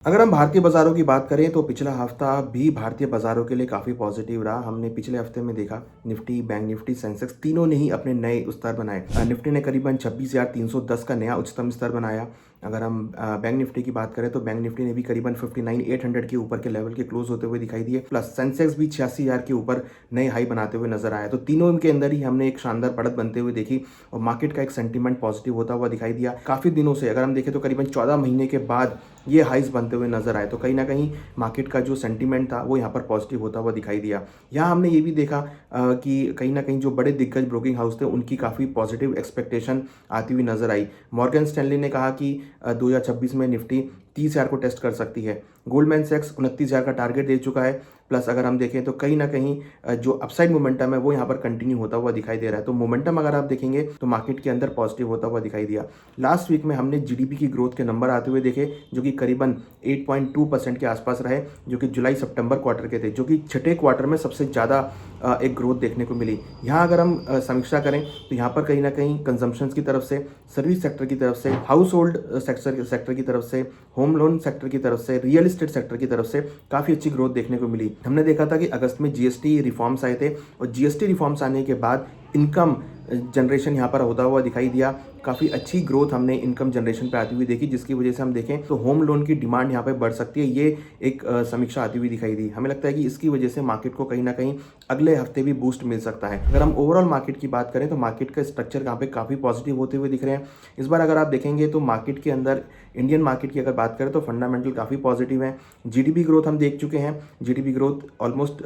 अगर हम भारतीय बाज़ारों की बात करें तो पिछला हफ्ता भी भारतीय बाज़ारों के लिए काफ़ी पॉजिटिव रहा। हमने पिछले हफ्ते में देखा निफ्टी, बैंक निफ्टी, सेंसेक्स तीनों ने ही अपने नए स्तर बनाए। निफ्टी ने करीबन 26,310 का नया उच्चतम स्तर बनाया। अगर हम बैंक निफ्टी की बात करें तो बैंक निफ्टी ने भी करीबन 59,800 के ऊपर के लेवल के क्लोज होते हुए दिखाई दिए। प्लस सेंसेक्स भी 86,000 के ऊपर नए हाई बनाते हुए नजर आया। तो तीनों के अंदर ही हमने एक शानदार बढ़त बनते हुए देखी और मार्केट का एक सेंटीमेंट पॉजिटिव होता हुआ दिखाई दिया। काफ़ी दिनों से अगर हम देखें तो करीबन 14 महीने के बाद ये हाइस बनते हुए नजर आए। तो कहीं ना कहीं मार्केट का जो सेंटीमेंट था वो यहाँ पर पॉजिटिव होता हुआ दिखाई दिया। यहाँ हमने ये भी देखा कि कहीं ना कहीं जो बड़े दिग्गज ब्रोकिंग हाउस थे उनकी काफ़ी पॉजिटिव एक्सपेक्टेशन आती हुई नजर आई। मॉर्गन स्टैनली ने कहा कि 2026 में निफ्टी 30,000 को टेस्ट कर सकती है। गोल्डमैन सैक्स 29,000 का टारगेट दे चुका है। प्लस अगर हम देखें तो कहीं ना कहीं जो अपसाइड मोमेंटम है वो यहाँ पर कंटिन्यू होता हुआ दिखाई दे रहा है। तो मोमेंटम अगर आप देखेंगे तो मार्केट के अंदर पॉजिटिव होता हुआ दिखाई दिया। लास्ट वीक में हमने जीडीपी की ग्रोथ के नंबर आते हुए देखे जो कि करीबन 8.2% के आसपास रहे, जो कि जुलाई सितंबर क्वार्टर के थे, जो कि छठे क्वार्टर में सबसे ज़्यादा एक ग्रोथ देखने को मिली। यहाँ अगर हम समीक्षा करें तो यहाँ पर कहीं ना कहीं कंजम्पशन की तरफ से, सर्विस सेक्टर की तरफ से, हाउस होल्ड सेक्टर की तरफ से, होम लोन सेक्टर की तरफ से, रियल एस्टेट सेक्टर की तरफ से काफ़ी अच्छी ग्रोथ देखने को मिली। हमने देखा था कि अगस्त में जीएसटी रिफॉर्म्स आए थे और जीएसटी रिफॉर्म्स आने के बाद इनकम जनरेशन यहाँ पर होता हुआ दिखाई दिया। काफ़ी अच्छी ग्रोथ हमने इनकम जनरेशन पे आती हुई देखी, जिसकी वजह से हम देखें तो होम लोन की डिमांड यहाँ पे बढ़ सकती है। ये एक समीक्षा आती हुई दिखाई दी। हमें लगता है कि इसकी वजह से मार्केट को कहीं ना कहीं अगले हफ्ते भी बूस्ट मिल सकता है। अगर हम ओवरऑल मार्केट की बात करें तो मार्केट का स्ट्रक्चर यहाँ पे काफ़ी पॉजिटिव होते हुए दिख रहे हैं। इस बार अगर आप देखेंगे तो मार्केट के अंदर इंडियन मार्केट की अगर बात करें तो फंडामेंटल काफ़ी पॉजिटिव है। जीडीपी ग्रोथ हम देख चुके हैं। जीडीपी ग्रोथ ऑलमोस्ट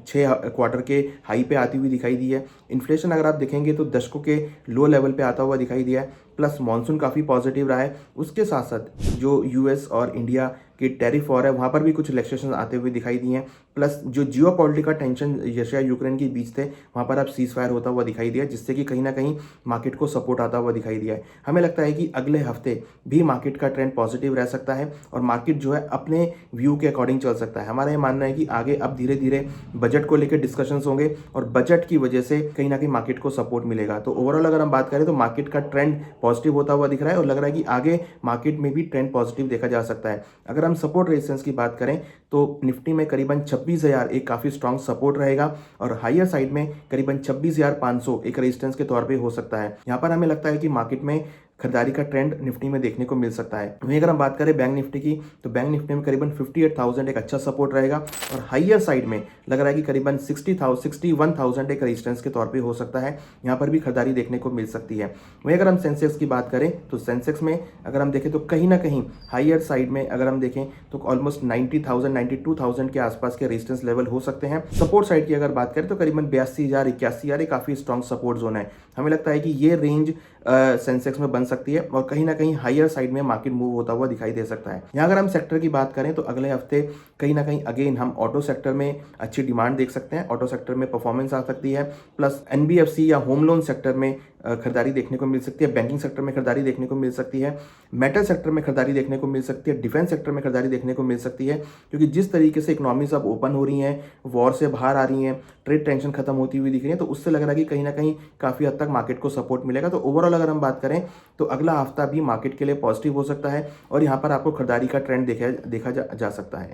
6 क्वार्टर के हाई पे आती हुई दिखाई दी है। इन्फ्लेशन अगर आप देखेंगे तो दशकों के लो लेवल पे आता हुआ दिखाई दिया है। प्लस मानसून काफ़ी पॉजिटिव रहा है। उसके साथ साथ जो यूएस और इंडिया की टैरिफ वॉर है वहाँ पर भी कुछ रिलैक्सेशन आते हुए दिखाई दिए हैं। प्लस जो जियो पॉलिटिकल टेंशन रशिया यूक्रेन के बीच थे वहाँ पर अब सीज फायर होता हुआ दिखाई दिया, जिससे कि कहीं ना कहीं मार्केट को सपोर्ट आता हुआ दिखाई दिया है। हमें लगता है कि अगले हफ्ते भी मार्केट का ट्रेंड पॉजिटिव रह सकता है और मार्केट जो है अपने व्यू के अकॉर्डिंग चल सकता है। हमारा ये मानना है कि आगे अब धीरे धीरे बजट को लेकर डिस्कशंस होंगे और बजट की वजह से कहीं ना कहीं मार्केट को सपोर्ट मिलेगा। तो ओवरऑल अगर हम बात करें तो मार्केट का ट्रेंड पॉजिटिव होता हुआ दिख रहा है और लग रहा है कि आगे मार्केट में भी ट्रेंड पॉजिटिव देखा जा सकता है। अगर हम सपोर्ट रेजिस्टेंस की बात करें तो निफ्टी में करीबन 26,000 एक काफ़ी स्ट्रॉन्ग सपोर्ट रहेगा और हायर साइड में करीबन 26,500 एक रेजिस्टेंस के तौर पे हो सकता है। यहाँ पर हमें लगता है कि मार्केट में खरीदारी का ट्रेंड निफ्टी में देखने को मिल सकता है। वहीं अगर हम बात करें बैंक निफ्टी की तो बैंक निफ्टी में करीबन 58,000 एक अच्छा सपोर्ट रहेगा और हायर साइड में लग रहा है कि करीबन 61,000 एक रेजिस्टेंस के तौर पे हो सकता है। यहाँ पर भी खरीदारी देखने को मिल सकती है। वहीं अगर हम सेंसेक्स की बात करें तो सेंसेक्स में अगर हम देखें तो कहीं ना कहीं हायर साइड में अगर हम देखें तो ऑलमोस्ट 90,000 92,000 के आसपास के रेजिस्टेंस लेवल हो सकते हैं। सपोर्ट साइड की अगर बात करें तो करीबन 82,000 81,000 काफ़ी स्ट्रॉन्ग सपोर्ट जोन है। हमें लगता है कि ये रेंज सेंसेक्स में बन सकती है और कहीं ना कहीं हायर साइड में मार्केट मूव होता हुआ दिखाई दे सकता है। यहाँ अगर हम सेक्टर की बात करें तो अगले हफ्ते कहीं ना कहीं अगेन हम ऑटो सेक्टर में अच्छी डिमांड देख सकते हैं। ऑटो सेक्टर में परफॉर्मेंस आ सकती है। प्लस एनबीएफसी या होम लोन सेक्टर में खरीदारी देखने को मिल सकती है। बैंकिंग सेक्टर में खरीदारी देखने को मिल सकती है। मेटल सेक्टर में खरीदारी देखने को मिल सकती है। डिफेंस सेक्टर में खरीदारी देखने को मिल सकती है, क्योंकि जिस तरीके से इकोनॉमीज अब ओपन हो रही हैं, वॉर से बाहर आ रही हैं, ट्रेड टेंशन खत्म होती हुई दिख रही है, तो उससे लग रहा है कि कहीं ना कहीं काफ़ी हद तक मार्केट को सपोर्ट मिलेगा। तो ओवरऑल अगर हम बात करें तो अगला हफ्ता भी मार्केट के लिए पॉजिटिव हो सकता है और यहाँ पर आपको खरीदारी का ट्रेंड देखा जा सकता है।